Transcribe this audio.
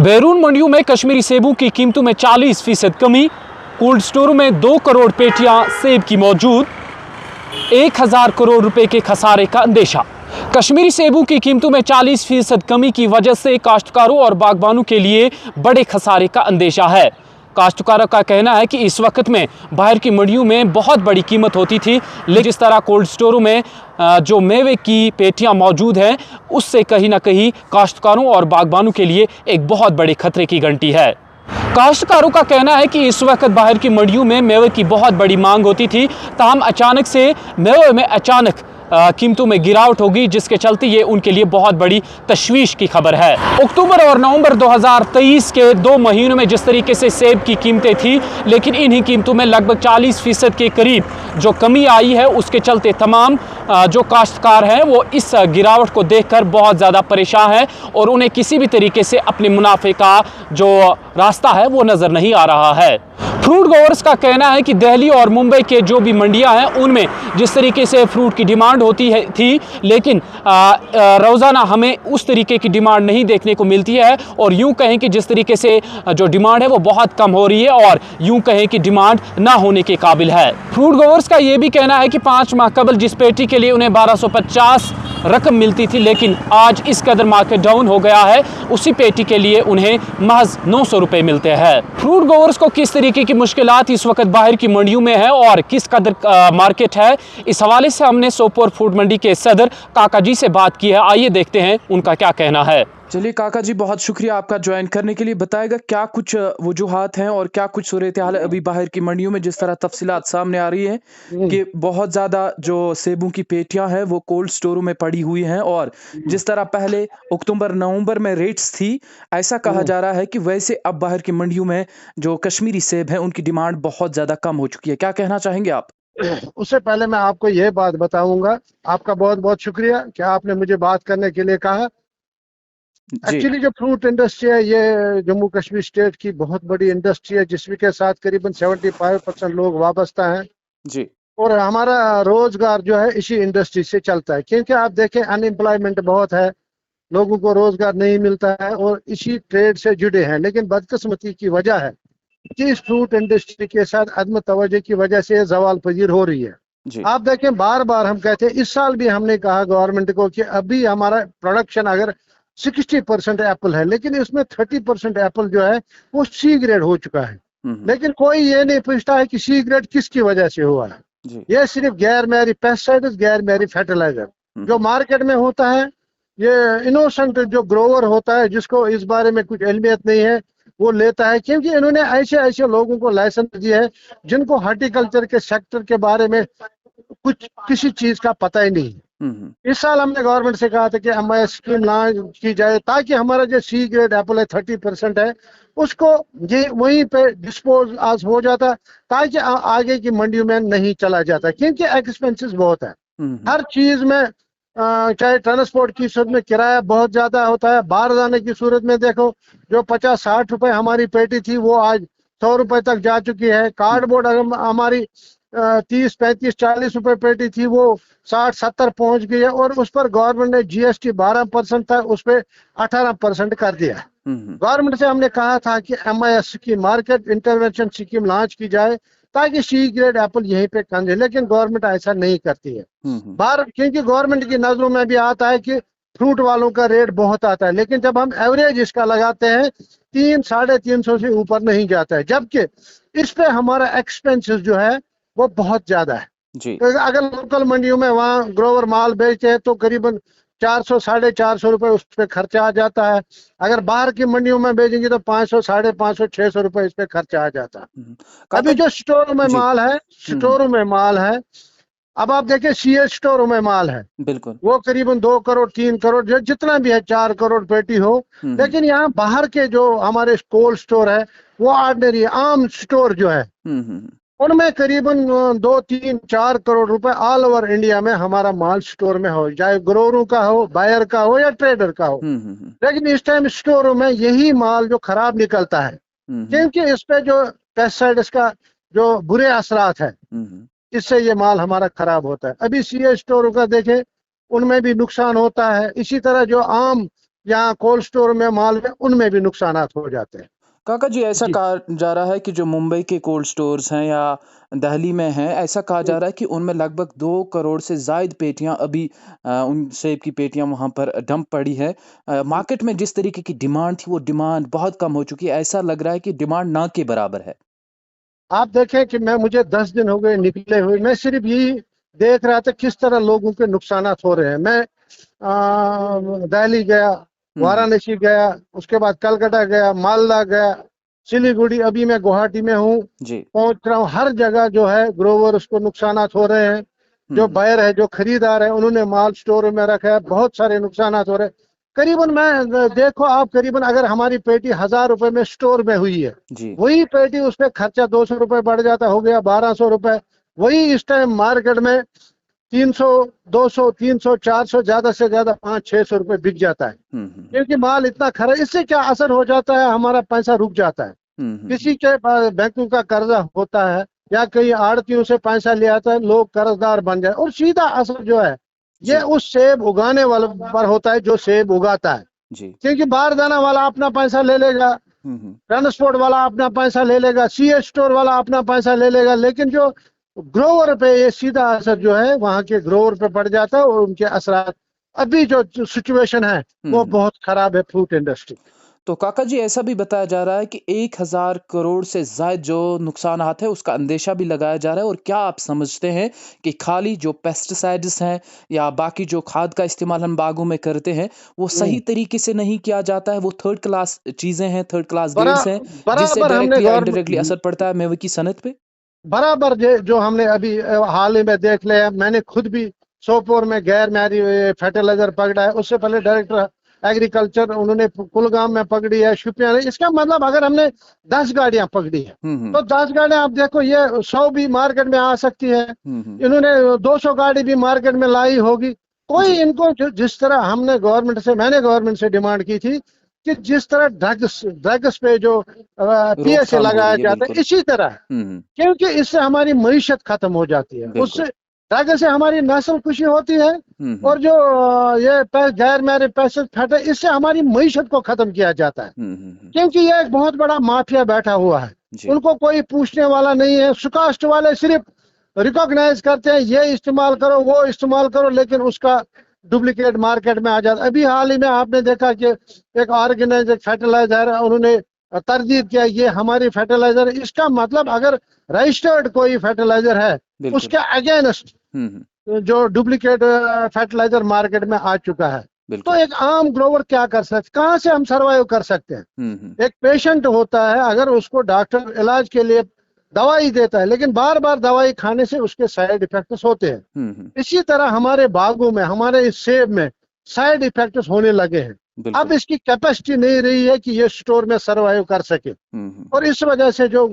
बैरून मंडियों में कश्मीरी सेबों की कीमतों में 40% कमी। कोल्ड स्टोरों में 2 करोड़ पेटियां सेब की मौजूद। 1000 करोड़ रुपए के खसारे का अंदेशा। कश्मीरी सेबों की कीमतों में 40% कमी की वजह से काश्तकारों और बागबानों के लिए बड़े खसारे का अंदेशा है। काश्तकारों का कहना है कि इस वक्त में बाहर की मंडियों में बहुत बड़ी कीमत होती थी, लेकिन जिस तरह कोल्ड स्टोरों में जो मेवे की पेटियां मौजूद हैं, उससे कहीं ना कहीं काश्तकारों और बागबानों के लिए एक बहुत बड़े खतरे की घंटी है। काश्तकारों का कहना है कि इस वक्त बाहर की मंडियों में मेवे की बहुत बड़ी मांग होती थी, ताहम अचानक से मेवे में अचानक कीमतों में गिरावट होगी, जिसके चलते ये उनके लिए बहुत बड़ी तशवीश की खबर है। अक्टूबर और नवंबर 2023 के 2 महीनों में जिस तरीके से सेब की कीमतें थी, लेकिन इन्हीं कीमतों में लगभग 40% के करीब जो कमी आई है, उसके चलते तमाम जो काश्तकार हैं वो इस गिरावट को देखकर बहुत ज़्यादा परेशान हैं और उन्हें किसी भी तरीके से अपने मुनाफे का जो रास्ता है वो नज़र नहीं आ रहा है। फ्रूट ग्रोवर्स का कहना है कि दिल्ली और मुंबई के जो भी मंडियां हैं, उनमें जिस तरीके से फ्रूट की डिमांड होती है थी, लेकिन रोज़ाना हमें उस तरीके की डिमांड नहीं देखने को मिलती है और यूं कहें कि जिस तरीके से जो डिमांड है वो बहुत कम हो रही है और यूं कहें कि डिमांड ना होने के काबिल है। फ्रूट ग्रोवर्स का ये भी कहना है कि 5 माह कबल जिस पेटी के लिए उन्हें 1250 रकम मिलती थी, लेकिन आज इस कदर मार्केट डाउन हो गया है, उसी पेटी के लिए उन्हें महज 900 रुपए मिलते हैं। फ्रूट ग्रोवर्स को किस तरीके की मुश्किलात इस वक्त बाहर की मंडियों में है और किस कदर मार्केट है, इस हवाले से हमने सोपोर फूड मंडी के सदर काका जी से बात की है। आइए देखते हैं उनका क्या कहना है। चलिए काका जी, बहुत शुक्रिया आपका ज्वाइन करने के लिए। बताएगा क्या कुछ वजूहात हैं और क्या कुछ सूरत हाल है अभी बाहर की मंडियों में, जिस तरह तफसीलात सामने आ रही है कि बहुत ज़्यादा जो सेबों की पेटियां हैं वो कोल्ड स्टोरों में पड़ी हुई हैं और जिस तरह पहले अक्टूबर नवंबर में रेट्स थी, ऐसा कहा जा रहा है कि वैसे अब बाहर की मंडियों में जो कश्मीरी सेब हैं उनकी डिमांड बहुत ज़्यादा कम हो चुकी है। क्या कहना चाहेंगे आप? उससे पहले मैं आपको यह बात बताऊंगा, आपका बहुत बहुत शुक्रिया कि आपने मुझे बात करने के लिए कहा। एक्चुअली जो फ्रूट इंडस्ट्री है ये जम्मू कश्मीर स्टेट की बहुत बड़ी इंडस्ट्री है, जिसके साथ करीबन 75% लोग वाबस्ता हैं जी। और हमारा रोजगार जो है इसी इंडस्ट्री से चलता है, क्योंकि आप देखें अनएम्प्लॉयमेंट बहुत है, लोगों को रोजगार नहीं मिलता है और इसी ट्रेड से जुड़े हैं। लेकिन बदकिस्मती की वजह है कि इस फ्रूट इंडस्ट्री के साथ अदम तवज्जो की वजह से जवाल पजीर हो रही है। आप देखें, बार बार हम कहते हैं, इस साल भी हमने कहा गवर्नमेंट को कि अभी हमारा प्रोडक्शन अगर 60% एप्पल है, लेकिन इसमें 30% एप्पल जो है वो सी ग्रेड हो चुका है। लेकिन कोई ये नहीं पूछता है कि सी ग्रेड किसकी वजह से हुआ है। ये सिर्फ गैर मैरी पेस्टिसाइड्स, गैर मैरी फर्टिलाइजर जो मार्केट में होता है, ये इनोसेंट जो ग्रोवर होता है जिसको इस बारे में कुछ इल्मियत नहीं है, वो लेता है, क्योंकि इन्होंने ऐसे ऐसे लोगों को लाइसेंस दिया है जिनको हॉर्टिकल्चर के सेक्टर के बारे में कुछ किसी चीज का पता ही नहीं है। इस साल हमने गवर्नमेंट से कहा था कि MIS स्कीम लॉन्च की जाए ताकि हमारा जो सी ग्रेड एप्पल है 30% है उसको ये वहीं पे डिस्पोज आज हो जाता, ताकि आगे की मंडियों में नहीं चला जाता, क्योंकि एक्सपेंसेस बहुत है हर चीज में। चाहे ट्रांसपोर्ट की सूरत में किराया बहुत ज्यादा होता है, बाहर जाने की सूरत में देखो जो 50-60 रुपए हमारी पेटी थी वो आज 100 रुपए तक जा चुकी है। कार्डबोर्ड अगर हमारी 30-35-40 रुपए पेटी थी वो 60-70 पहुंच गई है और उस पर गवर्नमेंट ने GST 12% था, उस पर 18% कर दिया। गवर्नमेंट से हमने कहा था कि MIS की मार्केट इंटरवेंशन स्कीम लॉन्च की जाए ताकि सी ग्रेड एप्पल यहीं पे कंजे, लेकिन गवर्नमेंट ऐसा नहीं करती है। बाहर क्योंकि गवर्नमेंट की नजरों में भी आता है कि फ्रूट वालों का रेट बहुत आता है, लेकिन जब हम एवरेज इसका लगाते हैं 300-350 से ऊपर नहीं जाता है, जबकि इस पे हमारा एक्सपेंसेस जो है वो बहुत ज्यादा है जी। तो अगर लोकल मंडियों में वहाँ ग्रोवर माल बेचते हैं तो करीबन 400-450 रुपए उस पर खर्चा आ जाता है। अगर बाहर की मंडियों में बेचेंगे तो 500-550-600 रुपए इस पे खर्चा आ जाता है। अभी जो स्टोरों में माल है, स्टोरों में माल है, अब आप देखिए CS स्टोरों में माल है बिल्कुल, वो करीबन 2 करोड़ 3 करोड़ जो जितना भी है 4 करोड़ पेटी हो, लेकिन यहाँ बाहर के जो हमारे कोल्ड स्टोर है वो ऑर्डिनरी आम स्टोर जो है उनमें करीबन 2-3-4 करोड़ रुपए ऑल ओवर इंडिया में हमारा माल स्टोर में हो, चाहे ग्रोरों का हो, बायर का हो या ट्रेडर का हो। लेकिन इस टाइम स्टोरों में यही माल जो खराब निकलता है, क्योंकि इस पे जो पेस्टिसाइड्स का जो बुरे असरात है इससे ये माल हमारा खराब होता है। अभी CS स्टोरों का देखें, उनमें भी नुकसान होता है। इसी तरह जो आम या कोल्ड स्टोर में माल में उनमें भी नुकसानात हो जाते हैं। काका जी, ऐसा जी कहा जा रहा है कि जो मुंबई के कोल्ड स्टोर्स हैं या दिल्ली में हैं, ऐसा कहा जा रहा है कि उनमें लगभग 2 करोड़ से ज़ायद पेटियां अभी उन सेब की पेटियां वहां पर डंप पड़ी है। मार्केट में जिस तरीके की डिमांड थी वो डिमांड बहुत कम हो चुकी है। ऐसा लग रहा है कि डिमांड ना के बराबर है। आप देखें कि मुझे 10 दिन हो गए निकले हुए, मैं सिर्फ यही देख रहा था किस तरह लोगों के नुकसानात हो रहे हैं। मैं दिल्ली गया, हम्म। वाराणसी गया, उसके बाद कलकत्ता गया, मालदा गया, सिलीगुड़ी, अभी मैं गुवाहाटी में हूँ, जी। पहुंच रहा हूँ। हर जगह जो है ग्रोवर उसको नुकसानात हो रहे हैं। जो हम्म। बायर है, जो खरीदार है, उन्होंने माल स्टोर में रखा है, बहुत सारे नुकसानात हो रहे हैं। करीबन मैं देखो आप, करीबन अगर हमारी पेटी 1000 रुपए में स्टोर में हुई है, जी। वही पेटी उस पर खर्चा 200 रुपए बढ़ जाता, हो गया 1200 रुपए। वही इस टाइम मार्केट में 300, 200, 300, 400, ज्यादा से ज्यादा 500-600 रुपए बिक जाता है, हम्म। क्योंकि माल इतना खरा। इससे क्या असर हो जाता है, हमारा पैसा रुक जाता है। हम्म। किसी के पास बैंकों का कर्जा होता है या कई आड़तियों से पैसा ले आता है, लोग कर्जदार बन जाए, और सीधा असर जो है ये जी। उस सेब उगाने वाले पर होता है जो सेब उगाता है। जी। क्योंकि बारदाना वाला अपना पैसा ले लेगा, हम्म। ट्रांसपोर्ट वाला अपना पैसा ले लेगा, सीएस स्टोर वाला अपना पैसा ले लेगा, लेकिन जो ग्रोवर पे ये सीधा असर जो है वहां के ग्रोवर पे पड़ जाता है, और उनके असर अभी जो सिचुएशन है वो हम्म। बहुत खराब है फ्रूट इंडस्ट्री। तो काका जी, ऐसा भी बताया जा रहा है कि 1000 करोड़ से ज़ायद जो नुकसान है उसका अंदेशा भी लगाया जा रहा है। और क्या आप समझते हैं कि खाली जो पेस्टिसाइड्स हैं या बाकी जो खाद का इस्तेमाल हम बागों में करते हैं वो सही तरीके से नहीं किया जाता है? वो थर्ड क्लास चीज़ें हैं, थर्ड क्लास बरा गेड्स हैं, जिससे बराबर हमने डायरेक्टली या इनडायरेक्टली गवर्नमेंट, असर पड़ता है मेवे की सनत पे? बराबर जो हमने अभी हाल ही में देख लिया, मैंने खुद भी सोपोर में गैर मैरी फर्टिलाइजर पकड़ा है। उससे पहले डायरेक्टर एग्रीकल्चर उन्होंने कुलगाम में पकड़ी है, शुपियां ने। इसका मतलब अगर हमने 10 गाड़ियां पकड़ी है हम्म। तो 10 गाड़ियां, आप देखो ये 100 भी मार्केट में आ सकती है। हम्म। इन्होंने 200 गाड़ी भी मार्केट में लाई होगी। कोई जी। इनको जिस तरह मैंने गवर्नमेंट से डिमांड की थी कि जिस तरह ड्रग्स पे जो पीएसए रोकथाम हो लगाया रही है, जाता है, बिल्कुल। इसी तरह, हम्म। क्योंकि इससे हमारी मईशत खत्म हो जाती है। बिल्कुल। उससे ड्रग से हमारी नस्ल खुशी होती है, हम्म। और जो ये गैर मैरिज पैसे फैट है, इससे हमारी मईशत को खत्म किया जाता है। हम्म। क्योंकि ये एक बहुत बड़ा माफिया बैठा हुआ है, जी। उनको कोई पूछने वाला नहीं है। सुकास्ट वाले सिर्फ रिकॉग्नाइज करते हैं, ये इस्तेमाल करो, वो इस्तेमाल करो, लेकिन उसका डुप्लीकेट मार्केट में आ जाता है। अभी हाल ही में आपने देखा कि एक ऑर्गेनाइज फर्टिलाइजर है, उन्होंने तरदीद किया ये हमारी फर्टिलाइजर। इसका मतलब अगर रजिस्टर्ड कोई फर्टिलाइजर है, बिल्कुल। उसके अगेंस्ट हम्म। जो डुप्लीकेट फर्टिलाइजर मार्केट में आ चुका है, तो बिल्कुल। एक आम ग्रोवर क्या कर सकते, कहाँ से हम सर्वाइव कर सकते हैं? हम्म। एक पेशेंट होता है, अगर उसको डॉक्टर इलाज के लिए दवाई देता है, लेकिन बार बार दवाई खाने से उसके साइड इफेक्ट्स होते हैं। हम्म। इसी तरह हमारे बागों में, हमारे इस सेब में साइड इफेक्ट्स होने लगे हैं। अब बिल्कुल। इसकी कैपेसिटी नहीं रही है कि ये स्टोर में सर्वाइव कर सके, हम्म। और इस वजह से जो